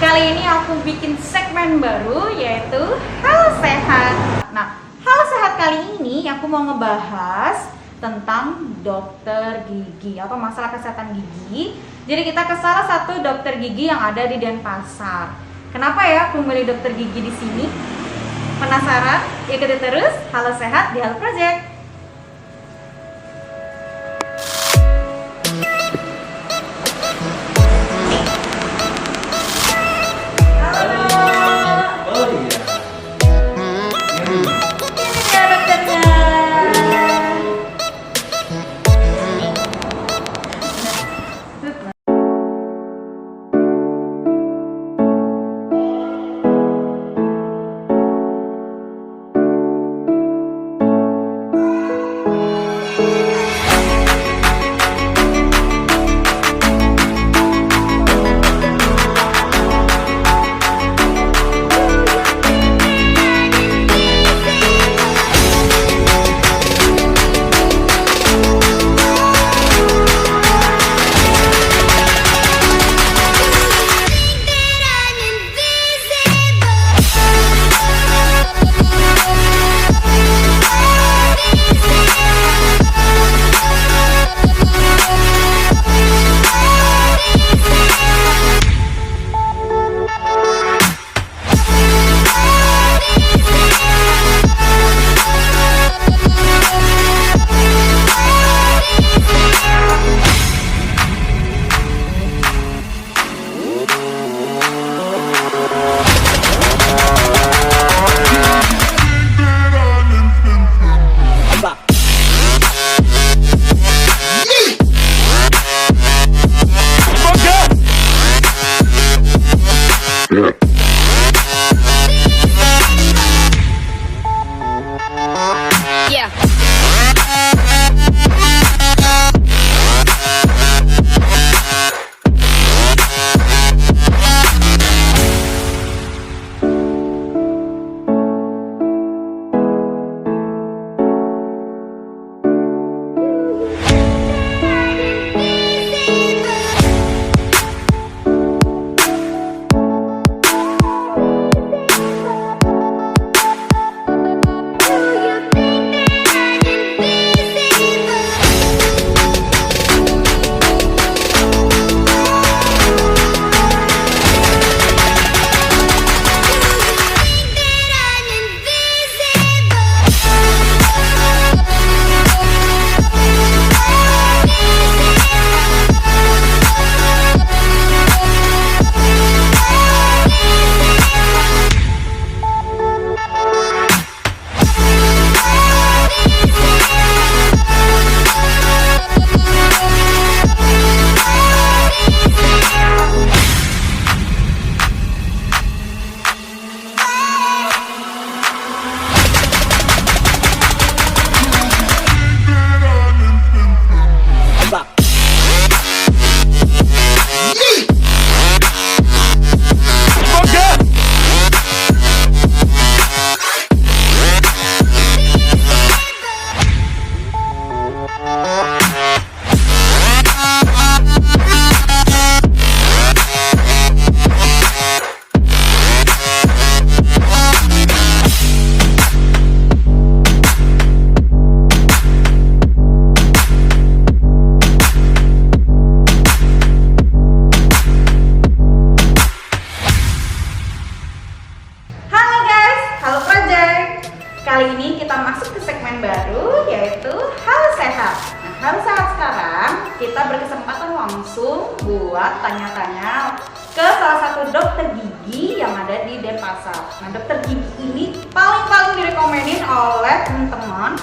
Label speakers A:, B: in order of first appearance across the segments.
A: Kali ini aku bikin segmen baru yaitu Halo Sehat. Nah, Halo Sehat kali ini aku mau ngebahas tentang dokter gigi atau masalah kesehatan gigi. Jadi kita ke salah satu dokter gigi yang ada di Denpasar. Kenapa ya aku memilih dokter gigi di sini? Penasaran? Ikuti terus Halo Sehat di Halo Project. Kali ini kita masuk ke segmen baru yaitu Halo Sehat. Nah, Halo Sehat sekarang kita berkesempatan langsung buat tanya-tanya ke salah satu dokter gigi yang ada di Denpasar. Nah, dokter gigi ini paling direkomenin oleh teman-teman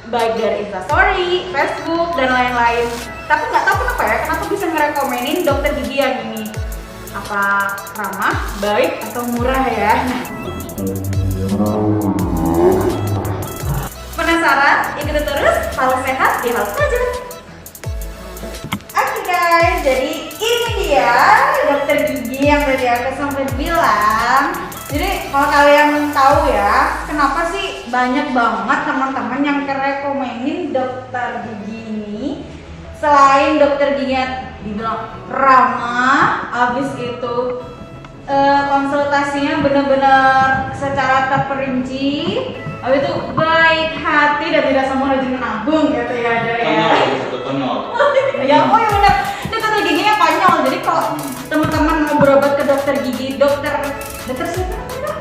A: baik dari Instastory, Facebook, dan lain-lain. Tapi nggak tahu kenapa bisa ngerekomenin dokter gigi yang ini. Apa ramah, baik, atau murah ya? Penasaran? Ikuti terus Halo Sehat di Halo Project. Oke guys, jadi ini dia dokter gigi yang tadi aku sampai bilang. Jadi kalau kalian tahu ya, kenapa sih banyak banget teman-teman yang rekomenin dokter gigi ini? Selain dokter giginya dibilang ramah, habis itu konsultasinya benar-benar secara terperinci, habis itu baik hati dan tidak semua rajin menabung gitu ya, dari
B: konyol.
A: ya, oh ya benar, itu kata giginya konyol. Jadi kalau teman-teman mau berobat ke dokter gigi, dokter siapa namanya?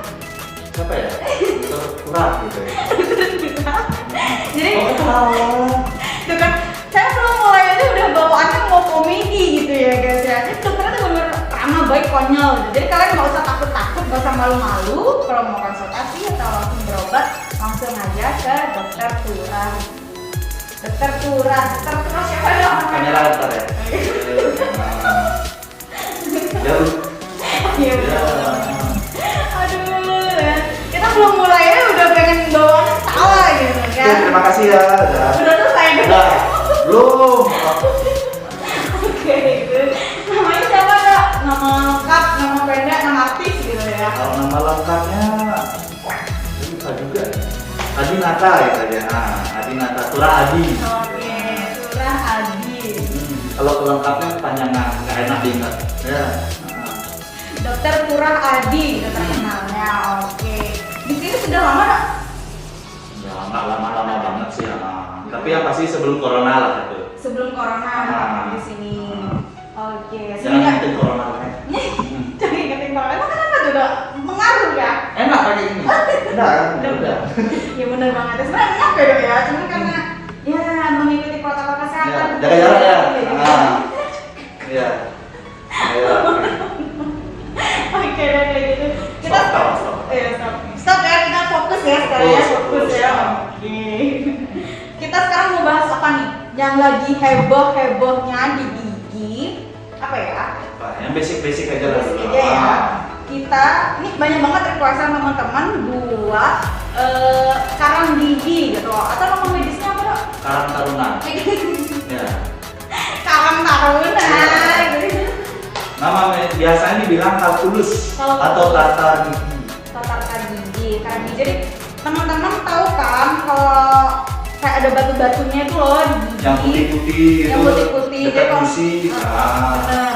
B: Siapa ya? Dokter Kurang gitu ya.
A: Jadi itu kan saya belum mulai aja udah bawaannya mau komedi gitu ya guys ya. Jadi dokternya tuh bener ramah, baik, konyol gitu. Jadi kalian nggak usah takut-takut, nggak usah malu-malu kalau mau konsultasi atau langsung berobat, langsung aja ke dokter Turah. Dokter Turah siapa namanya?
B: Kamera ntar ya.
A: Iya betul. Aduh, kita belum mulai aja udah pengen bawaannya salah gitu kan.
B: Oke, terima kasih ya.
A: Udah selesai deh.
B: Belum.
A: Oke, gitu. Namanya siapa Kak? Nama lengkap, nama pendek, nama artis gitu ya.
B: Kalau nama lengkapnya bisa juga. Adi Nata ya saja. Adi Nata Turah Adi.
A: Oke, Turah Adi.
B: Kalau lengkapnya kepanjangan, nggak enak diingat. Ya.
A: Dokter Turah Adi, dokter kenalnya. Oke. Di sini sudah lama Kak?
B: Ya nggak lama-lama banget sih. Tapi yang pasti sebelum corona lah itu.
A: Sebelum corona di sini. Oke.
B: Jangan ingetin corona lah.
A: Jangan ingetin corona. Emang kenapa tuh Dok? Mengaruh ya?
B: Enak pakai ini. Udah.
A: Ya benar banget. Sebenarnya enak ya Dok ya. Cuman karena ya mengikuti protokol kesehatan.
B: Jaga jarak ya. Iya.
A: Oke, kayak gitu. Kita
B: Stop.
A: stop ya, kita fokus ya sekarang ya, fokus ya. Oke. Kita sekarang mau bahas apa nih? Yang lagi heboh-hebohnya di gigi. Apa ya?
B: Yang basic aja lah dulu.
A: Basic aja ya. Kita ini banyak banget requestan teman-teman buat karang gigi gitu atau nama medisnya apa Dok?
B: Karang Taruna. Ya.
A: Karang Taruna.
B: Nama biasanya dibilang kalkulus atau tatar gigi.
A: Tatar gigi, karang gigi. Jadi teman-teman tahu kan kalau kayak ada batu-batunya itu loh di gigi.
B: Yang putih-putih itu.
A: Yang putih-putih.
B: Dekat gusi.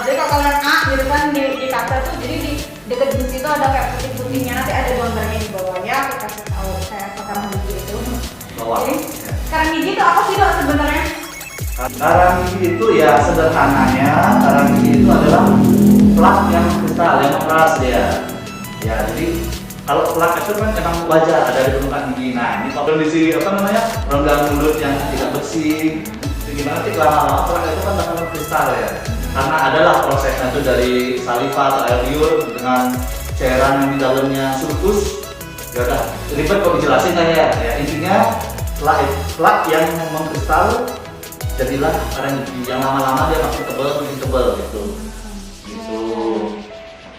A: Jadi kalau kalian gitu kan di kaca tuh, jadi di dekat gusi itu ada kayak putih-putihnya. Nanti ada gambarnya di bawahnya. Aku kasih tahu kayak karang gigi itu.
B: Bawah.
A: Jadi karang gigi itu apa sih Dok sebenarnya?
B: Karang gigi itu ya sederhananya, karang gigi itu adalah plak yang kristal, yang keras dia. Ya, jadi kalau plak itu kan memang wajar ada di permukaan gigi. Nah, ini kalau kondisi apa namanya rongga mulut yang tidak bersih, gimana sih lama-lama plak itu kan bakal kristal ya. Karena adalah prosesnya itu dari saliva atau air liur dengan cairan yang di dalamnya sulfus. Ya udah, ribet kok dijelasin kan ya. Ya intinya plak yang mengkristal jadilah karang gigi yang lama-lama dia makin tebal gitu. Gitu.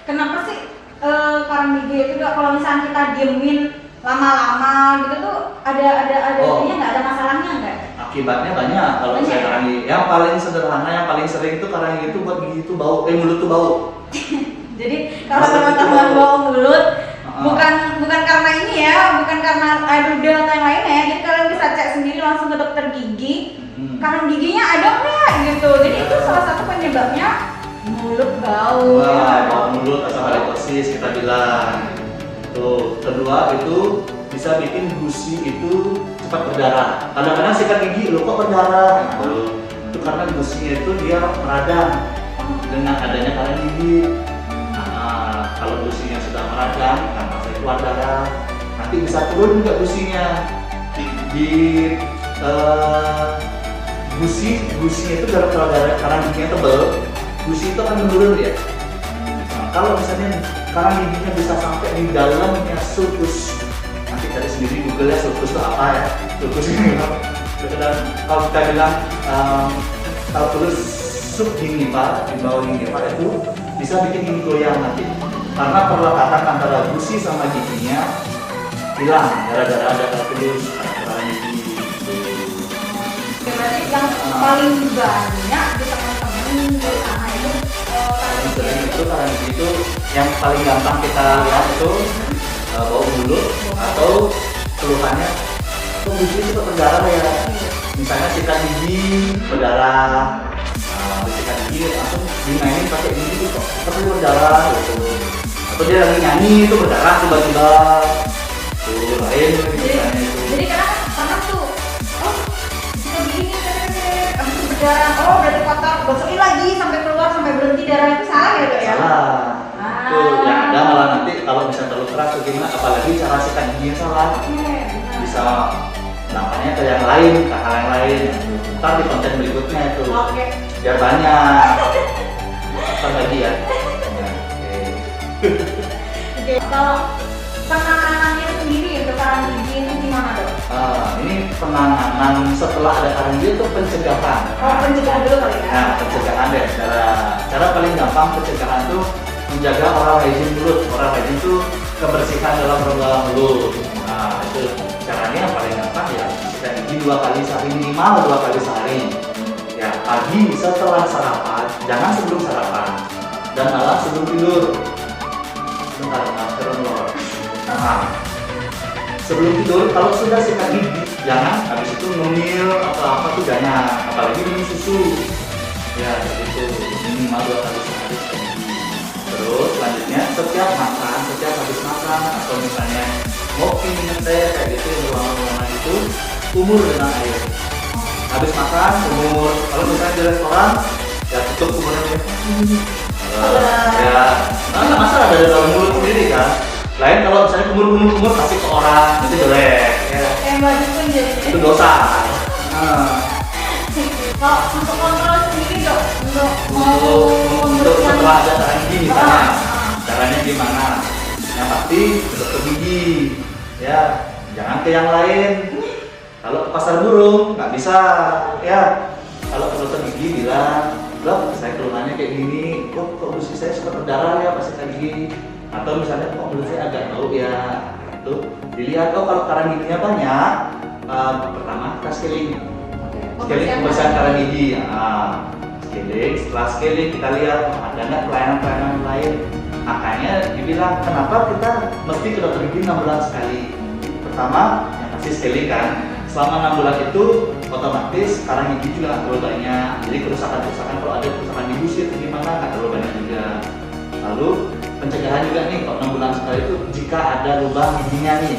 A: Kenapa sih karang gigi itu Dok, kalau misalnya kita diemin lama-lama gitu tuh ada ininya nggak, ada masalahnya nggak?
B: Akibatnya banyak kalau saya karang gigi. Yang paling sederhana, yang paling sering itu karang gigi itu buat gigi itu bau, mulut tuh bau.
A: Jadi kalau teman-teman bau mulut bukan karena ini ya, bukan karena aerudel atau yang lainnya ya. Jadi kalian bisa cek sendiri langsung ke dokter gigi. Karang giginya ada nggak gitu. Jadi itu salah satu penyebabnya mulut bau.
B: Bau mulut atau halitosis kita bilang. Tuh, kedua itu bisa bikin gusi itu cepat berdarah. Kadang-kadang sikat gigi lo kok berdarah. Itu karena gusinya itu dia meradang dengan adanya karang gigi. Nah, kalau gusinya sudah meradang, kan pasti keluar darah. Nanti bisa turun juga gusinya. Gusinya itu kalau karang giginya tebal, gusi itu akan menurun ya. Nah, kalau misalnya karang giginya bisa sampai di dalamnya sulcus, nanti cari sendiri Google ya sulcus itu apa ya. Sulcus ini kalau kita bilang kalkulus subgingival di bawah gingival itu bisa bikin gigi goyang nanti karena perlekatan antara gusi sama giginya hilang gara-gara ada kalkulus karang gigi.
A: Berarti yang paling banyak di teman-teman di sana itu
B: karang gigi itu yang paling gampang kita lihat itu bau mulut atau keluhannya kok gigi itu berdarah ya, misalnya sikat gigi berdarah, sikat gigi langsung dimainin pakai gigi kok tapi berdarah gitu. Atau dia lagi nyanyi itu berdarah tiba-tiba tuh lain gitu kan itu.
A: Jadi kadang pernah tuh, oh kita begini habis itu berdarah, oh berarti kotor, gosokin lagi sampai keluar sampai berhenti darah itu salah ya dok ya?
B: Salah. Tuh yang ada malah nanti kalau misalnya terlalu keras atau gimana, apalagi cara sikat giginya salah, bisa dampaknya ke yang lain, ke hal yang lain. Ntar di konten berikutnya itu biar banyak. Ntar lagi ya.
A: Oke. Kalau penanganannya sendiri untuk karang gigi itu gimana dok?
B: Ini penanganan setelah ada karang gigi itu pencegahan.
A: Oh pencegahan dulu kali ya?
B: Nah pencegahan deh. Cara paling gampang pencegahan tuh menjaga oral hygiene mulut. Oral hygiene itu kebersihan dalam rongga mulut. Nah itu caranya yang paling gampang ya sikat gigi 2 kali sehari, minimal 2 kali sehari. Ya pagi setelah sarapan, jangan sebelum sarapan, dan malam sebelum tidur. Bentar, turun loh. Nah, sebelum tidur kalau sudah sikat gigi, jangan habis itu ngemil atau apa tuh jangan, apalagi minum susu. Ya gitu, minimal 2 kali sehari sikat gigi. Terus selanjutnya setiap makan, setiap habis makan atau misalnya ngopi, minum teh kayak gitu yang berwarna-warna itu, kumur dengan air. Habis makan, kumur. Kalau misalnya di restoran, ya tutup kumurnya. Ya, nggak masalah dari dalam mulut sendiri kan. Lain kalau misalnya kumur kasih ke orang itu jelek. Ya.
A: Baju pun jadi.
B: Itu dosa.
A: Kalau untuk kontrol sendiri dok, untuk
B: setelah ada karang gigi misalnya, caranya gimana? Yang pasti ke dokter gigi, ya jangan ke yang lain. Kalau ke pasar burung nggak bisa, ya. Kalau ke dokter gigi bilang, dok saya keluhannya kayak gini, kok gusi saya suka berdarah ya pas sikat gigi, atau misalnya kok mulut saya agak bau ya, itu dilihat. Oh kalau karang giginya banyak, pertama kita scaling pembersihan karang gigi. Setelah scaling kita lihat ada nggak kelainan-kelainan lain. Makanya dibilang kenapa kita mesti ke dokter gigi 6 bulan sekali. Pertama yang pasti scaling kan, selama 6 bulan itu otomatis karang gigi juga nggak terlalu banyak. Jadi kerusakan kalau ada kerusakan di gusi itu gimana nggak terlalu banyak juga. Lalu pencegahan juga nih kalau 6 bulan sekali itu jika ada lubang giginya nih,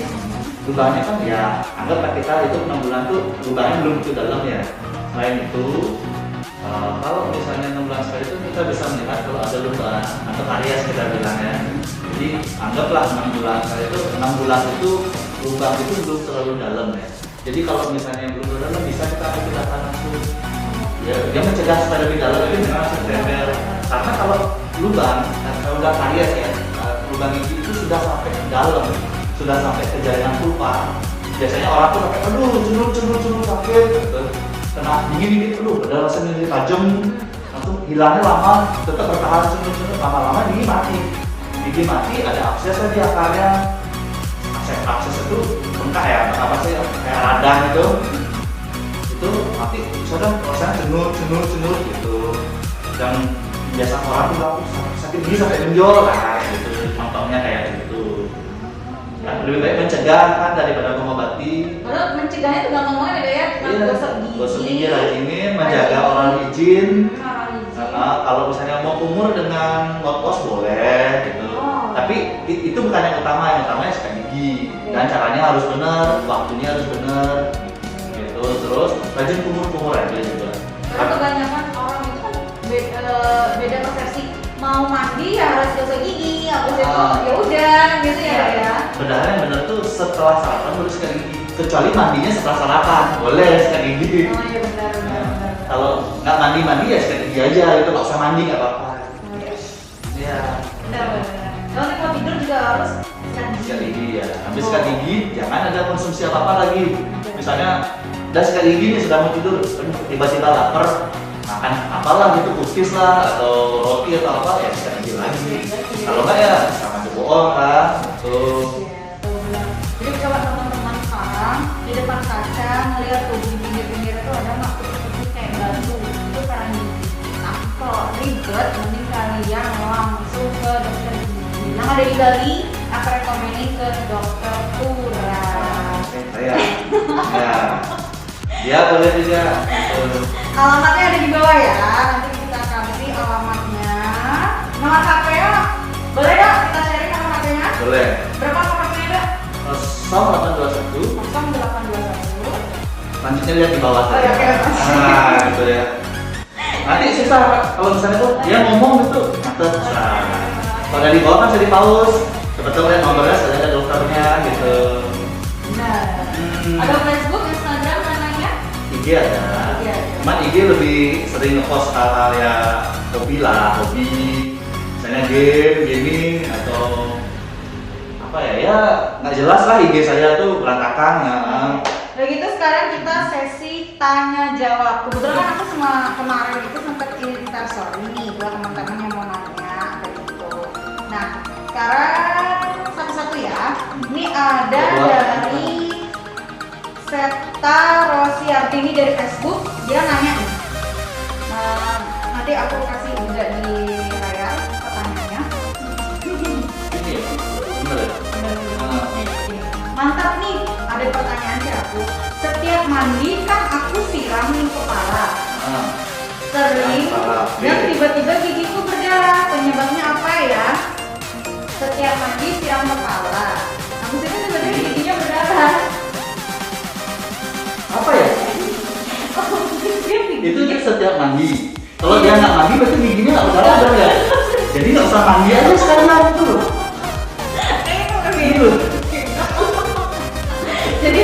B: lubangnya kan ya anggaplah kita itu 6 bulan tuh lubangnya belum ke dalam ya. Selain itu kalau misalnya 6 bulan sekali itu kita bisa melihat kalau ada lubang atau karies kita bilangnya. Jadi anggaplah 6 bulan sekali itu 6 bulan itu lubang itu belum terlalu dalam ya. Jadi kalau misalnya belum terlalu dalam bisa kita pindahkan langsung. Ya dia mencegah supaya lebih dalam lagi dengan langsung tempel. Karena kalau lubang, kalau udah karies ya, lubang gigi itu sudah sampai ke dalam, sudah sampai ke jaringan pulpa. Biasanya orang tuh pakai aduh cendur sakit gitu. Kena dingin aduh ada rasa nyeri tajam, langsung hilangnya lama, tetap bertahan cendur lama-lama gigi mati ada akses di akarnya. Akses itu bengkak ya, apa sih kayak radang itu mati sudah rasanya cendur gitu. Dan biasa orang tuh sakit gigi sampai benjol lah gitu, contohnya kayak gitu. Nah, lebih baik mencegah kan daripada mengobati.
A: Kalau mencegahnya itu gampang banget ya,
B: gosok gigi rajinin, menjaga oral hygiene. Kalau misalnya mau kumur dengan mouthwash boleh gitu. Tapi itu bukan yang utamanya sikat gigi. Dan caranya harus benar, waktunya harus benar. Gitu. Terus rajin kumur aja juga.
A: Karena kebanyakan orang itu kan beda persepsi. Mau mandi ya harus gosok gigi, habis itu ya udah gitu ya.
B: Padahal yang benar tuh setelah sarapan baru sikat gigi. Kecuali mandinya setelah sarapan, boleh sikat gigi.
A: Oh iya benar.
B: Kalau nggak mandi ya sikat gigi aja, itu nggak usah mandi nggak apa-apa. Iya.
A: Benar. Kalau mau tidur juga harus
B: sikat gigi ya. Habis sikat gigi jangan ada konsumsi apa-apa lagi. Misalnya udah sikat gigi nih sudah mau tidur, tiba-tiba lapar, makan apalah gitu, cookies lah atau roti atau apa ya sikat gigi lagi. Kalau nggak ya sama bohong kan gitu.
A: Jadi coba teman-teman sekarang di depan kaca ngeliat tuh di pinggir-pinggir itu ada makhluk kecil kayak batu, itu karang gigi. Nah kalau ribet mending kalian langsung ke dokter gigi. Yang ada di Bali, aku rekomenin ke dokter Pura.
B: Ya. Ya boleh juga.
A: Alamatnya ada di bawah ya. Nanti
B: boleh.
A: Berapa nomornya Dok?
B: 0821.
A: 0821.
B: Lanjutnya lihat di bawah
A: Oh,
B: saja.
A: oke, makasih.
B: Nah, gitu ya. Nanti susah kalau misalnya tuh dia ngomong gitu, ngatet. Nah, kalau dari bawah kan bisa di pause. Sebetulnya lihat nomornya, sudah ada dokternya gitu.
A: Nah, ada Facebook, Instagram, mana-mana?
B: IG ada.
A: IG ada.
B: Cuman IG lebih sering nge-post hal-hal ya hobi lah, hobi. Misalnya game, gaming atau apa ya nggak jelas lah IG saya tuh berantakan ya.
A: Udah gitu sekarang kita sesi tanya jawab. Kebetulan kan aku sama kemarin itu sempat story nih buat teman-teman yang mau nanya kayak gitu. Nah sekarang satu-satu ya. Ini ada dari Seta Rosiardini dari Facebook. Dia nanya nih. Nanti aku kasih juga di layar pertanyaannya.
B: Ini ya, bener ya.
A: Mantap nih, ada pertanyaan sih aku. Setiap mandi kan aku siram nih kepala. Sering dan tiba-tiba gigiku berdarah. Penyebabnya apa ya? Setiap mandi siram kepala. Habis itu tiba-tiba giginya berdarah.
B: Apa ya? Itu dia setiap mandi. Kalau dia nggak mandi berarti giginya nggak berdarah dong ya. Jadi nggak usah mandi aja sekalian itu loh. Gitu.
A: Jadi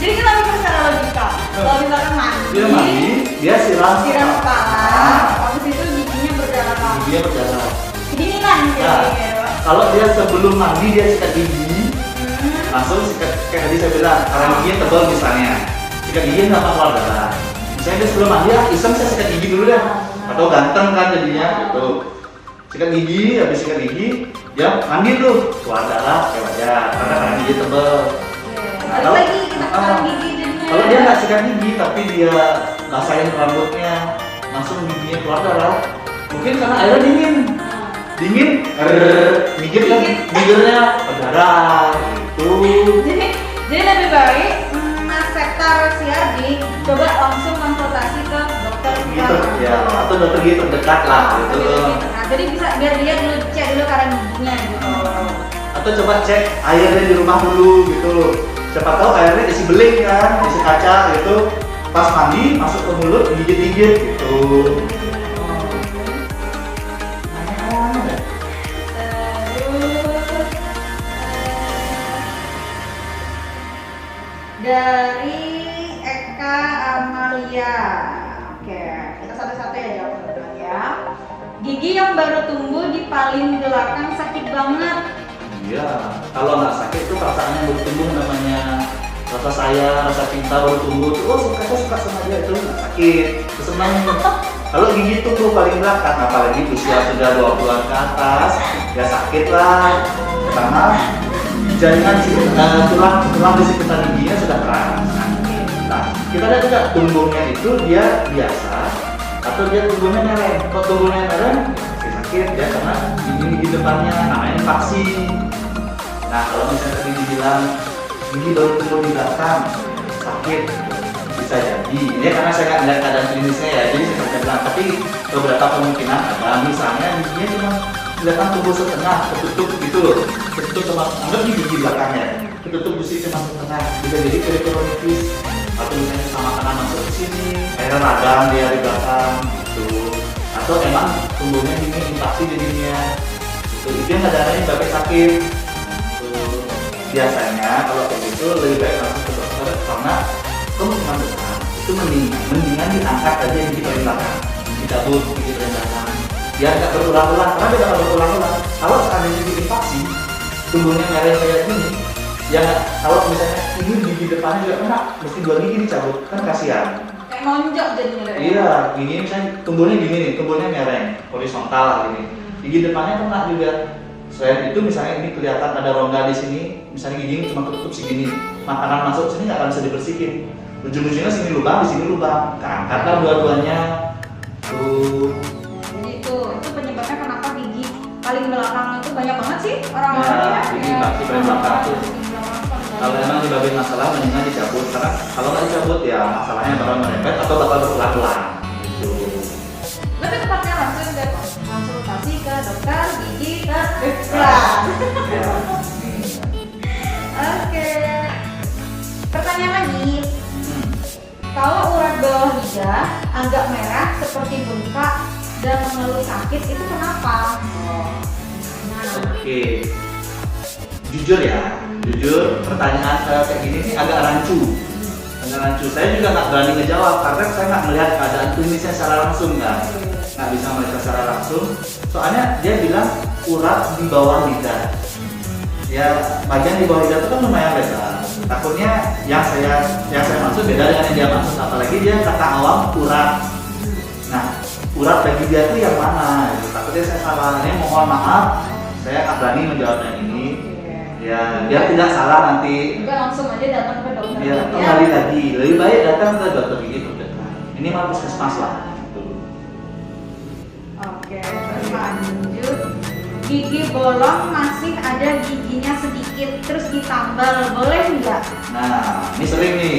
A: kita mikir secara logika. Kalau misalkan
B: Dia mandi, dia siram
A: kepala, habis itu giginya berdarah.
B: giginya berdarah.
A: Kedinginan
B: Nah,
A: gitu.
B: kalau dia sebelum mandi dia sikat gigi, langsung sikat kayak tadi saya bilang, karena giginya tebal misalnya, sikat gigi nggak apa keluar darah. Misalnya dia sebelum mandi, iseng saya sikat gigi dulu deh, atau ganteng kan jadinya gitu. Sikat gigi, habis sikat gigi, dia mandi tuh keluar darah kayak wajar, karena gigi tebal. Nah,
A: Balik lagi kita pasang gigi jadinya.
B: kalau dia nggak sikat gigi tapi dia basahin rambutnya, langsung giginya keluar darah, mungkin karena airnya dingin, gigit kan, bibirnya berdarah gitu.
A: Jadi lebih baik Mas Seta Rosiardi coba langsung konsultasi ke dokter
B: Gitu ya, atau dokter gigi terdekat lah gitu.
A: Nah, jadi bisa biar dia dulu cek dulu karang giginya gitu.
B: Atau coba cek airnya di rumah dulu gitu. Siapa tahu airnya isi beling kan, isi kaca gitu. Pas mandi masuk ke mulut gigit-gigit gitu.
A: Dari Eka Amalia. Oke, kita satu-satu ya jawab teman-teman ya. Gigi yang baru tumbuh di paling belakang sakit banget.
B: Iya, kalau nggak sakit itu perasaan yang bertumbuh namanya rasa sayang, rasa cinta baru tumbuh. Oh saya suka sama dia itu nggak sakit, itu senang. Kalau gigi tumbuh paling belakang, apalagi usia sudah 20-an ke atas, ya sakit lah. Karena jaringan tulang di sekitar giginya sudah keras. Nah, kita lihat juga tumbuhnya itu dia biasa atau dia tumbuhnya mereng. Kalau tumbuhnya mereng, sakit ya karena gigi depannya namanya vaksin. Nah, kalau misalnya tadi dibilang gigi baru tumbuh di belakang sakit, bisa jadi. Ya karena saya nggak lihat keadaan klinisnya ya, jadi saya nggak bilang. Tapi beberapa kemungkinan ada, misalnya giginya cuma kelihatan tumbuh setengah, ketutup gitu loh, ketutup sama anggap di gigi belakangnya, ketutup gusi cuma setengah, bisa jadi perikoronitis atau misalnya sama makanan masuk ke sini, akhirnya radang dia di belakang gitu, atau emang tumbuhnya ini infeksi jadinya, gitu. Itu yang kadang-kadang sampai sakit. Gitu. Biasanya kalau kayak gitu lebih baik langsung ke dokter karena kemungkinan besar itu mendingan diangkat aja yang di paling belakang, dicabut gigi paling belakang. Biar nggak berulang-ulang, karena dia bakal berulang-ulang. Kalau seandainya diinfeksi, tumbuhnya merah kayak gini, ya kalau misalnya ini gigi depannya juga kena, mesti 2 gigi dicabut, kan kasihan.
A: Kayak nonjok jadinya.
B: Iya, gigi misalnya tumbuhnya gini nih, tumbuhnya mereng, horizontal lah gini. Gigi depannya kena juga. Selain itu misalnya ini kelihatan ada rongga di sini, misalnya gigi cuma ketutup segini, makanan masuk sini nggak akan bisa dibersihin. Ujung-ujungnya sini lubang, di sini lubang, keangkatlah dua-duanya. Tuh.
A: Itu penyebabnya kenapa gigi paling belakang itu banyak banget sih orang-orang ya.
B: Gigi kaki paling belakang tuh. Kalau emang nyebabin masalah mendingan dicabut karena kalau nggak dicabut ya masalahnya bakal merembet atau bakal berulang-ulang. Gitu.
A: Lebih tepatnya langsung ke konsultasi ke dokter gigi terdekat. wajah agak merah seperti bengkak dan mengeluh sakit itu kenapa? Nah,
B: Oke, jujur ya, jujur pertanyaan saya kayak gini nih agak rancu. Saya juga nggak berani ngejawab karena saya nggak melihat keadaan klinisnya secara langsung kan, nggak bisa melihat secara langsung. Soalnya dia bilang urat di bawah lidah. Ya bagian di bawah lidah itu kan lumayan lebar. Takutnya yang saya maksud beda dengan yang dia maksud. Apalagi dia kata awam urat. Nah urat bagi dia itu yang mana? Takutnya saya salah. Ini mohon maaf, saya nggak berani menjawabnya ini. Ya biar tidak salah nanti.
A: juga langsung aja datang ke dokter.
B: Ya, kembali lagi, lebih baik datang ke dokter gigi terdekat. Ini mah puskesmas lah.
A: Oke, terus lanjut. Gigi bolong masih ada giginya sedikit, terus ditambal, boleh nggak?
B: Nah, ini sering nih.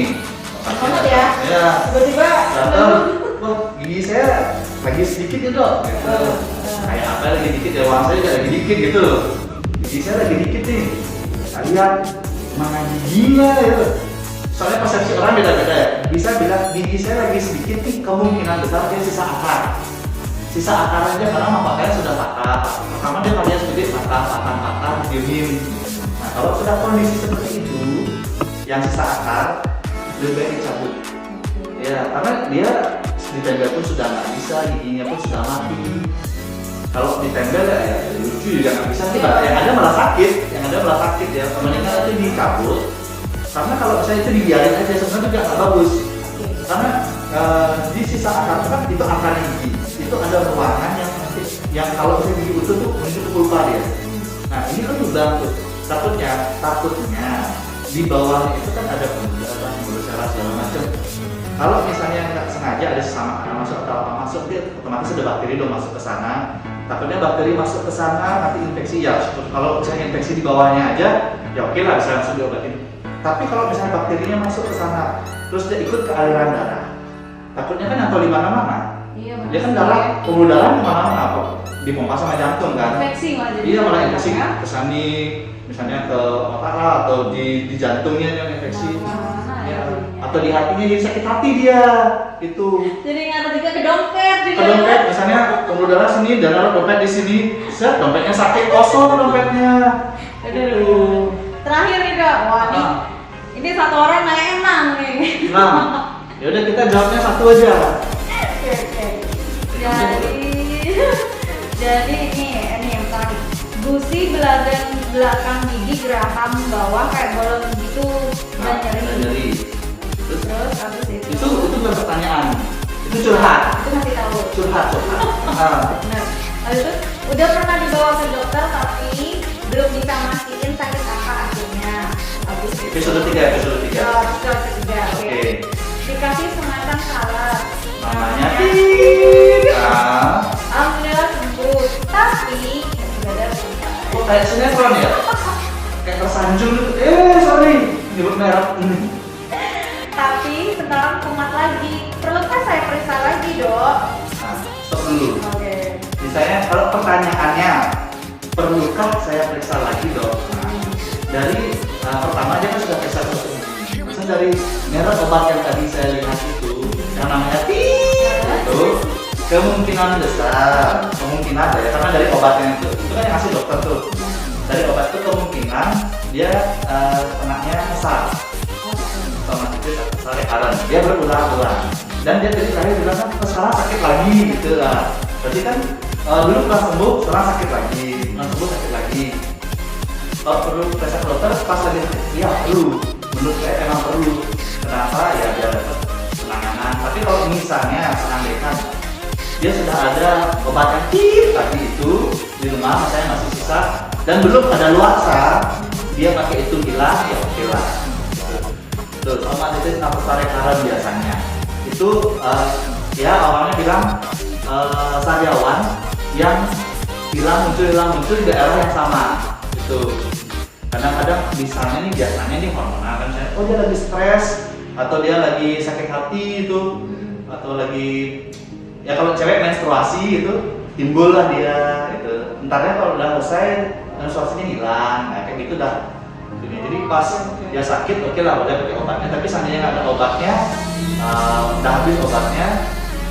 A: Banget ya?
B: Ya.
A: Tiba-tiba
B: Datang, wah gigi saya lagi sedikit ya dok. Gitu. Kayak apa lagi dikit ya, uang saya juga lagi dikit gitu loh. Gigi saya lagi dikit nih. Saya lihat mana giginya gitu. Soalnya persepsi orang beda-beda ya. Bisa bilang gigi saya lagi sedikit nih, kemungkinan besar dia sisa akar. Sisa akar aja karena mapaknya sudah patah. Pertama dia kalian sedikit patah, diemin. Nah kalau sudah kondisi seperti itu, yang sisa akar lebih baik dicabut. Ya karena dia ditempel pun sudah nggak bisa, giginya pun sudah mati. Kalau ditempel ya lucu juga nggak bisa. Yang ada malah sakit, ya. Kemudian itu dicabut. Karena kalau misalnya itu dibiarin aja sebenarnya juga nggak bagus. Karena di sisa akar kan itu akar gigi, itu ada ruangan yang kalau misalnya gigi utuh tuh menuju ke pulpa dia. Nah ini kan lubang tuh. Takutnya di bawah itu kan ada pembuluh darah segala macam. Kalau misalnya nggak sengaja ada sesama makanan masuk atau apa masuk, dia otomatis ada bakteri dong masuk ke sana. Takutnya bakteri masuk ke sana nanti infeksi ya. Kalau misalnya infeksi di bawahnya aja, ya oke lah bisa langsung diobatin. Tapi kalau misalnya bakterinya masuk ke sana, terus dia ikut ke aliran darah, takutnya kan nyantol di mana-mana.
A: Iya,
B: Dia kan darah, pembuluh darah di mana-mana kok, dipompa sama jantung kan.
A: Infeksi malah jadi.
B: Iya malah infeksi
A: ya?
B: ke sini, misalnya ke otak lah atau di jantungnya yang infeksi.
A: Mana ya,
B: Ya.
A: jadinya?
B: Atau di hatinya jadi sakit hati dia, itu.
A: Jadi ngaruh juga ke dompet juga.
B: Ke dompet, misalnya pembuluh darah sini, darah dompet di sini, set dompetnya sakit, kosong dompetnya.
A: Aduh. Terakhir nih dok, wah nih, ini satu orang nggak enak nih.
B: Nah, yaudah kita jawabnya satu aja.
A: Oke. Jadi ini yang tadi. Gusi belakang gigi geraham bawah kayak bolong gitu dan nyeri.
B: Terus
A: Habis
B: itu bukan pertanyaan, itu curhat.
A: Itu masih tahu.
B: Curhat. Nah,
A: Benar. Habis itu udah pernah dibawa ke dokter tapi belum bisa mastiin sakit apa akhirnya. Habis itu.
B: episode 3.
A: Episode ketiga. Oke.
B: Oke.
A: Dikasih semacam salad.
B: Namanya
A: Alhamdulillah sembuh. Tapi sudah ada perubahan.
B: oh kayak sinetron ya? Kayak tersanjung gitu. Sorry, nyebut merek ini.
A: Tapi sekarang kumat lagi. Perlukah saya periksa lagi, Dok?
B: Nah, stop dulu.
A: Oke.
B: Misalnya kalau pertanyaannya, perlukah saya periksa lagi dok? Nah, dari pertama aja kan sudah periksa terus. Misal dari merek obat yang tadi saya lihat itu, yang namanya itu kemungkinan besar, ya karena dari obatnya itu kan yang ngasih dokter tuh. Dari obat itu kemungkinan dia kenanya kesal. Otomatis tarik kanan, dia berulang-ulang dan dia tadi terakhir bilang kan sekarang sakit lagi gitu lah. Berarti kan dulu pernah sembuh, sekarang sakit lagi, sakit lagi. Perlu periksa ke dokter pas lagi sakit, ya perlu. Menurut saya emang perlu. Kenapa? Ya biar dapat penanganan. Tapi kalau misalnya seandainya dia sudah ada obat yang tadi itu di rumah, saya masih sisa dan belum ada luasa, dia pakai itu hilang, ya oke lah. Tuh, otomatis nafas tarik kanan biasanya itu ya awalnya bilang sariawan yang hilang muncul di daerah yang sama itu. Kadang-kadang misalnya nih biasanya nih hormonal kan saya, oh dia lagi stres atau dia lagi sakit hati itu atau lagi ya kalau cewek menstruasi itu timbul lah dia itu. Entarnya kalau udah selesai menstruasinya hilang, nah kayak gitu dah. Jadi pas dia sakit oke lah boleh pakai obatnya, tapi seandainya nggak ada obatnya udah habis obatnya,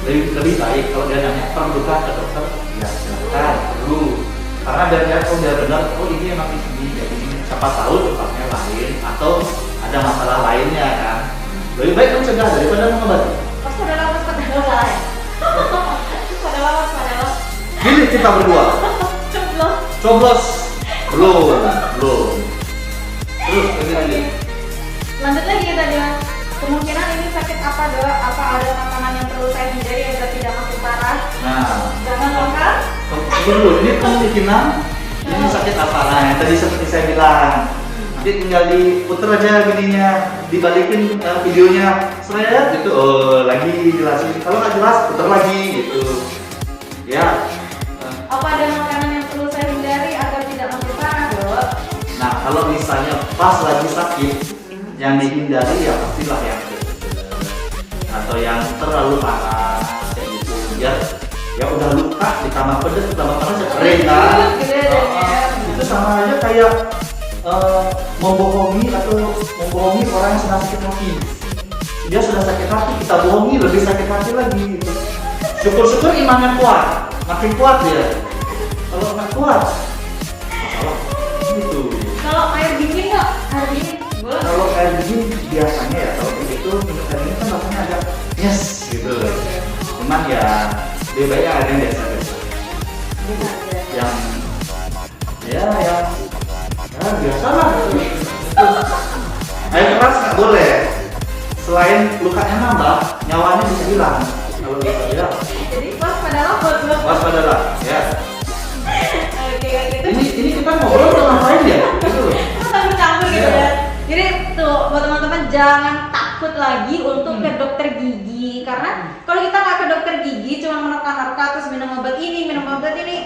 B: lebih baik kalau dia nanya perlukah ke dokter, ya silakan perlu, karena biar benar, oh ini emang ini jadi siapa tahu tempatnya lain atau ada masalah lainnya kan. Lebih baik mencegah daripada mengobati.
A: Waspadalah ya. Waspadalah.
B: Gini kita berdua. Coblos. Belum. Terus lagi.
A: Lanjut lagi tadi Mas. Kemungkinan ini sakit apa Dok? Apa ada makanan yang perlu saya hindari agar tidak makin parah?
B: Nah,
A: Jangan lengkap.
B: dulu ini kemungkinan ini sakit apa? Nah, yang tadi seperti saya bilang. Nanti tinggal diputer aja gininya, dibalikin videonya, seret gitu. Oh, lagi jelasin. Kalau nggak jelas, puter lagi gitu. Ya.
A: Apa ada makanan yang perlu saya hindari agar tidak makin parah Dok?
B: Nah, kalau misalnya pas lagi sakit, yang dihindari ya pastilah yang atau yang terlalu parah kayak gitu. Ya udah luka ditambah pedes ditambah panas ya kering kan. Itu sama aja kayak membohongi orang yang sedang sakit hati. Dia sudah sakit hati, kita bohongi lebih sakit hati lagi gitu. Syukur-syukur imannya kuat, makin kuat dia. Kalau nggak kuat, masalah gitu.
A: Kalau air dingin nggak? Air dingin boleh?
B: Kalau air dingin biasanya ya kalau begitu untuk air dingin kan rasanya agak nyes gitu. Cuman ya lebih baik air yang biasa-biasa. Yang biasa lah gitu. Air keras nggak boleh. Selain lukanya nambah, nyawanya bisa hilang. Kalau gitu ya.
A: Jadi waspadalah buat
B: Waspadalah ya.
A: Oke, gitu.
B: Ini kita ngobrol udah ngapain ya? Gitu loh.
A: Campur gitu
B: Iya.
A: ya. Jadi tuh buat teman-teman jangan takut lagi untuk ke dokter gigi, karena kalau kita nggak ke dokter gigi cuma menerka-nerka terus minum obat ini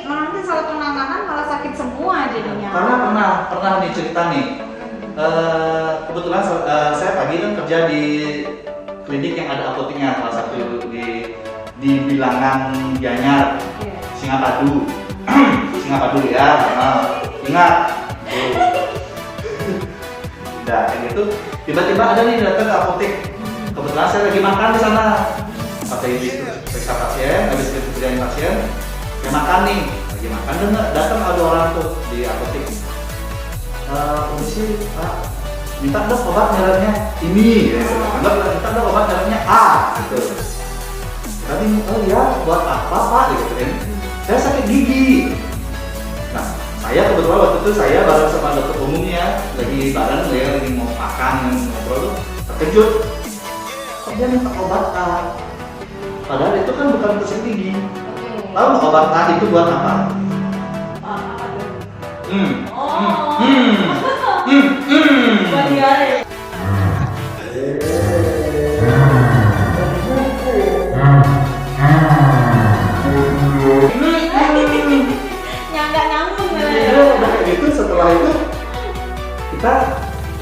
A: nanti salah penanganan malah sakit semua jadinya.
B: Karena pernah nih cerita nih. Kebetulan saya pagi kan kerja di klinik yang ada apoteknya, salah satu di bilangan Gianyar,
A: Iya.
B: Singapadu. Singapadu ya, ingat. Udah kayak gitu, tiba-tiba ada nih datang ke apotek. Kebetulan saya lagi makan di sana. Habis periksa pasien, habis kerjain pasien, saya makan nih, lagi makan dan datang ada orang tuh di apotek. Komisi Pak, minta dong obat merahnya ini, ya. Minta dong obat merahnya A, gitu. Tadi oh ya, buat apa Pak? Gitu kan. Saya sakit gigi. Nah, saya kebetulan waktu itu saya bareng sama dokter umumnya, lagi bareng ya, lagi mau makan dan ngobrol tuh terkejut. Kok dia minta obat A? Padahal itu kan bukan untuk sakit gigi.
A: Oke.
B: Tahu obat A itu buat apa?
A: Apa tuh?
B: Oh.
A: Buat diare. Nggak nyambung
B: Iya, udah kayak gitu. Setelah itu kita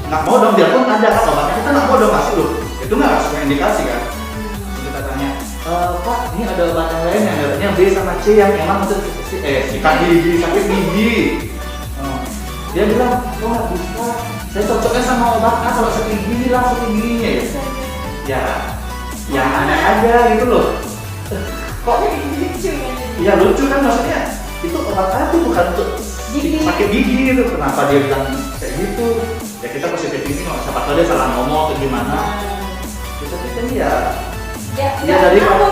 B: nggak mau dong, biarpun ada kan obatnya, kita nggak mau dong masuk loh. Itu nggak langsung indikasi kan. Kita tanya, Pak, ini ada obat yang lain yang merahnya B sama C yang emang untuk sikat gigi, sakit gigi. Dia bilang, kok nggak bisa? Saya cocoknya sama obat A, kalau sakit gigi langsung sakit giginya ya. Ya aneh aja gitu loh. Kok
A: lucu kan?
B: iya lucu kan, maksudnya itu obat A itu bukan untuk
A: Gigi.
B: sakit gigi gitu. Kenapa dia bilang kayak gitu? Ya kita positif thinking, siapa tahu dia salah ngomong atau gimana. Kita pikir ya daripada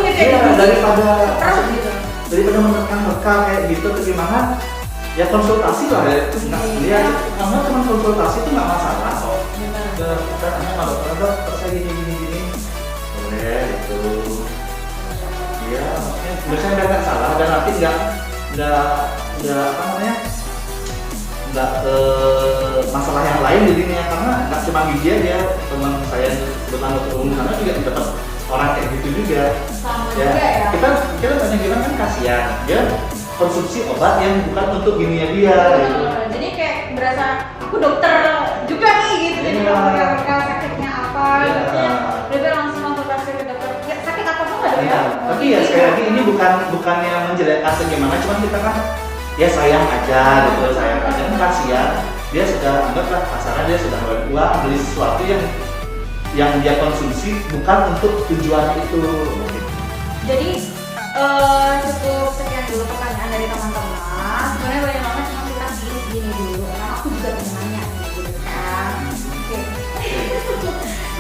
B: daripada menerka-nerka kayak gitu atau gimana, ya konsultasi lah ya. Dia karena cuma konsultasi itu nggak masalah kok. Kita tanya sama dokter saya gini boleh gitu. Ya maksudnya biasanya nggak salah dan nanti nggak apa namanya, nggak ke masalah yang lain jadinya, karena nggak cuma gigi aja. Teman saya kebetulan dokter umum sana juga dapat orang kayak gitu juga.
A: Sama
B: Ya,
A: juga ya.
B: kita banyak bilang kan kasihan dia konsumsi obat yang bukan untuk gininya dia gitu.
A: Jadi kayak berasa aku dokter juga nih gitu, jadi
B: Iya.
A: mereka sakitnya apa
B: Iya.
A: gitu ya. Udah langsung konsultasi ke dokter. Ya, sakit apa pun nggak dok
B: Iya,
A: ya?
B: tapi ya sekali lagi ini bukannya menjelekkan atau gimana, cuman kita kan ya sayang aja gitu, sayang aja kan kasihan. Dia sudah anggaplah kasarnya dia sudah ngeluarin uang beli sesuatu yang yang dia konsumsi bukan untuk tujuan itu.
A: Jadi cukup sekian dulu pertanyaan dari teman-teman. Sebenarnya banyak banget, cuma kita gini dulu karena aku juga pengen nanya gitu kan. Oke.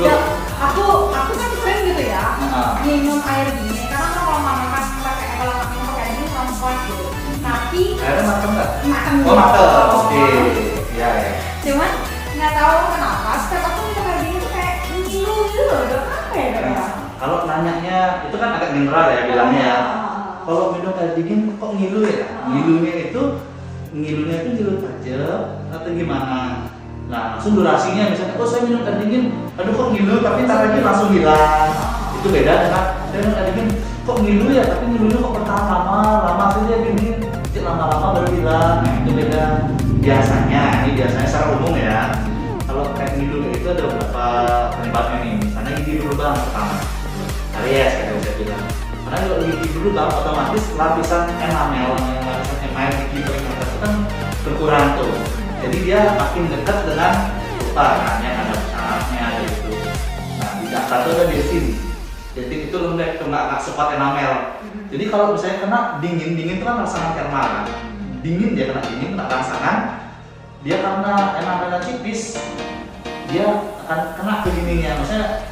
A: Ya, aku kan sering gitu ya minum air dingin karena kan kalau nggak makan kalau nggak minum pakai air dingin selalu kuat gitu. Tapi
B: Airnya mateng nggak?
A: makan
B: Oh mateng, oke. Iya ya.
A: Cuman nggak tahu kenapa setiap aku minum air dingin tuh kayak ngilu gitu loh, udah apa ya dok ya?
B: Kalau nanyanya itu kan agak mineral ya bilangnya ya. Kalau minum air dingin kok ngilu ya? Ngilunya itu ngilu aja atau gimana? Nah langsung durasinya misalnya, oh saya minum air dingin, aduh kok ngilu tapi ntar lagi langsung hilang. Itu beda dengan saya minum air dingin, kok ngilu ya tapi ngilunya kok bertahan lama saja gini, lama-lama baru hilang. Nah itu beda. Biasanya secara umum ya. Kalau kayak ngilu itu ada beberapa penyebabnya nih. Misalnya gigi berlubang pertama, karies kayak saya bilang. Karena kalau gigi berlubang otomatis lapisan enamel gigi paling atas itu kan berkurang tuh. Jadi dia makin dekat dengan pulpa kan, yang ada sarafnya ada itu. Nah di atas itu ada dietin. Dietin itu lembek, nggak sekuat enamel. Jadi kalau misalnya kena dingin itu kan rangsangan termal kan. Dingin dia kena dingin, kena rangsangan. Dia karena enamelnya tipis, dia akan kena ke dindingnya. Maksudnya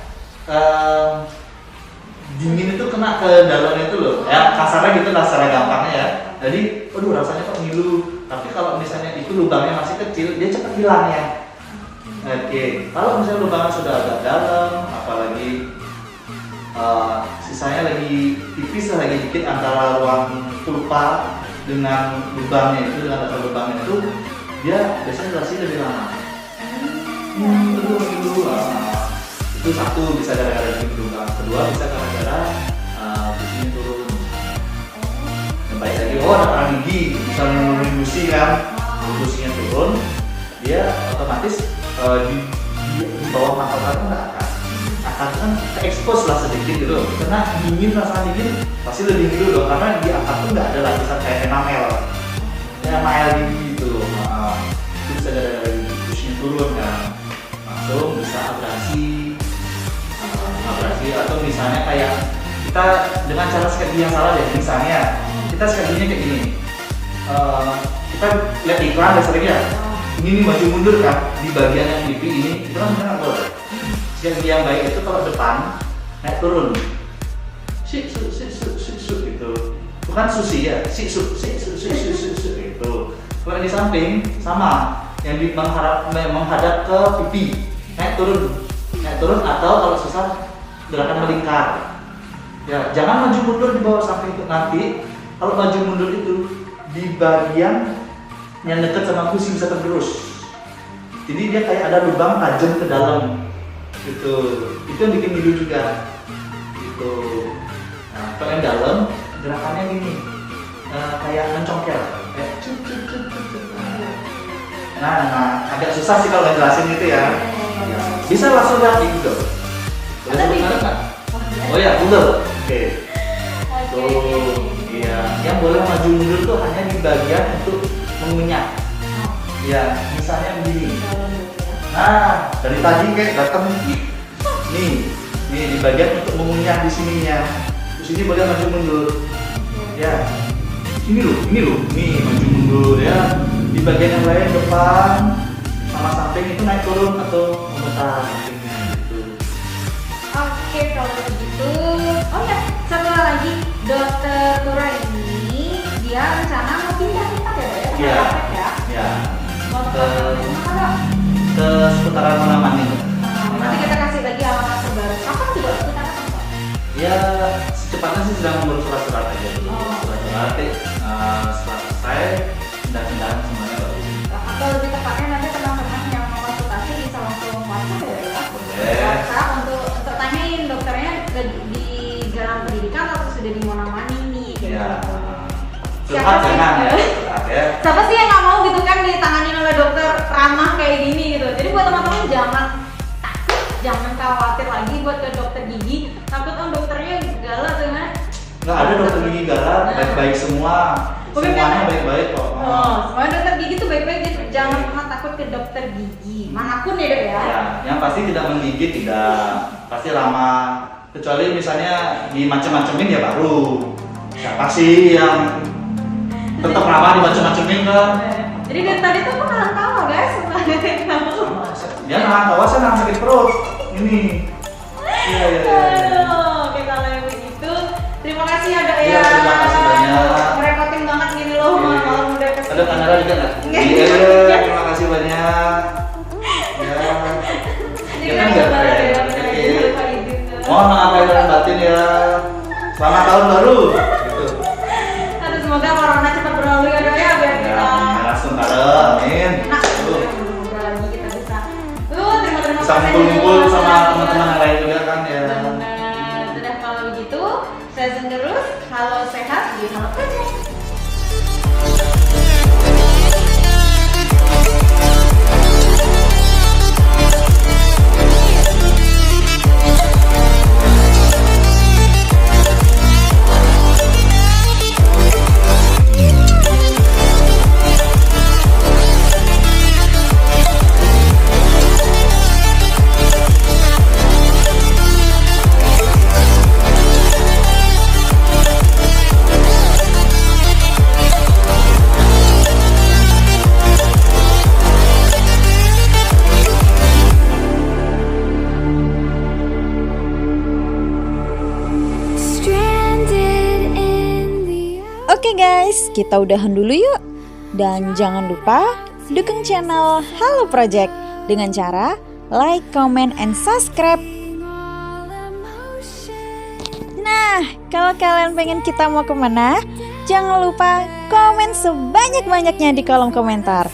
B: dingin itu kena ke dalamnya itu loh. Ya kasarnya gitu lah secara gampangnya ya. Jadi, aduh rasanya kok ngilu. Tapi kalau misalnya itu lubangnya masih kecil, dia cepat hilang ya. Oke, kalau misalnya lubangnya sudah agak dalam, apalagi sisanya lagi tipis lagi dikit antara ruang pulpa dengan lubangnya itu, dengan dasar lubangnya itu, dia biasanya durasi lebih lama. Itu satu bisa gara-gara dingin lubang. Kedua bisa gara-gara businya turun. Yang baik lagi, ada orang gigi bisa menurunin busi kan, businya turun, dia otomatis di bawah mata kan nggak akan. Akar kan terekspos lah sedikit gitu, karena dingin rasanya dingin pasti lebih dingin dulu karena di akar tuh nggak ada lapisan kayak enamel gigi gitu. Itu bisa dari busnya turun kan, langsung bisa abrasi atau misalnya kayak kita dengan cara sikat gigi yang salah deh. Misalnya kita sikat giginya kayak gini, kita lihat iklan ada sering ya, ini maju mundur kan di bagian yang pipi ini, itu kan sebenarnya nggak boleh. Sikat yang baik itu kalau depan naik turun, gitu, bukan susi ya, gitu. Kalau di samping sama, yang menghadap ke pipi, naik turun atau kalau susah gerakan melingkar. Ya, jangan maju mundur di bawah samping itu. Nanti kalau maju mundur itu di bagian yang dekat sama gusi bisa tergerus. Jadi dia kayak ada lubang tajam ke dalam. Gitu. Itu yang bikin ngilu juga. Gitu. Nah, kalau yang dalam gerakannya gini. Kayak mencongkel. Kayak Nah, agak susah sih kalau ngejelasin gitu ya. Bisa langsung lihat di Google. Boleh sebutkan nggak? Oh ya, Google. Oke. Tuh, iya. Yang boleh maju mundur tuh hanya di bagian untuk mengunyah. Ya, misalnya begini. Nah, dari tadi kayak datang nih di bagian untuk mengunyah di sininya. Terus ini boleh maju mundur. Ya, ini loh, nih maju mundur ya. Di bagian yang lain depan sama samping itu naik turun atau memutar sampingnya gitu.
A: Oke, kalau begitu, oh ya, satu lagi, Dokter Tura ini dia rencana mau pindah tempat ya, Dok?
B: Iya.
A: Ya. Mau
B: Ke
A: tempat
B: ke seputaran Monaman ini.
A: Nanti kita kasih lagi alamat terbaru. Kapan juga kita akan tempat?
B: Ya, secepatnya sih sedang mengurus surat-surat aja dulu. Surat-surat setelah selesai pindah-pindahan semuanya baru.
A: Atau lebih tepatnya nanti teman-teman yang mau konsultasi bisa langsung WhatsApp ya?
B: Boleh.
A: WhatsApp untuk tanyain dokternya di Jalan Pendidikan atau sudah di Monamani nih.
B: Ya.
A: Siapa sih?
B: Ya.
A: Siapa sih yang nggak mau gitu kan ditangani oleh dokter ramah kayak gini gitu. Jadi buat teman-teman jangan takut, jangan khawatir lagi buat ke dokter gigi. Takut dokternya galak dengan.
B: Nggak ada dokter gigi galak, baik-baik semua. Semuanya baik-baik kok.
A: Semuanya dokter gigi tuh baik-baik gitu. Jangan pernah takut ke dokter gigi. Manapun ya dok ya.
B: Ya, yang pasti tidak menggigit tidak, pasti lama. Kecuali misalnya dimacem-macemin ya baru. Siapa sih yang tetap ramah dimacem-macemin kan?
A: Jadi dari tadi tuh aku nahan tawa guys.
B: Dia nahan tawa, saya nahan sakit perut. Ini. Iya.
A: Aduh, oke kalau yang begitu. Terima kasih ya dok ya.
B: Iya, terima kasih banyak.
A: Merepotin banget gini loh malam udah kesini.
B: Ada kamera juga nggak?
A: Nggak.
B: Iya, terima kasih banyak. Ya.
A: Jadi
B: Ya kan
A: aku
B: nggak
A: banget
B: keren.
A: ya,
B: Oke.
A: lupa izin.
B: Mohon maaf lahir dan batin ya. Selamat tahun baru. Gitu.
A: Aduh, semoga corona cepat berlalu ya dok ya biar
B: Ya,
A: kita
B: merah sementara, amin.
A: enak
B: Tuh.
A: ngobrol lagi kita bisa. Terima
B: Bisa
A: kasih.
B: ngumpul-ngumpul sama teman-teman yang lain juga kan ya.
A: Benar. Sudah kalau begitu, saya terus. Halo sehat di Halo Project.
C: Oke guys, kita udahan dulu yuk. Dan jangan lupa dukung channel Halo Project dengan cara like, comment, and subscribe. Nah, kalau kalian pengen kita mau kemana, jangan lupa komen sebanyak-banyaknya di kolom komentar.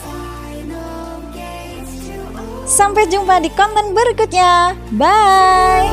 C: Sampai jumpa di konten berikutnya. Bye!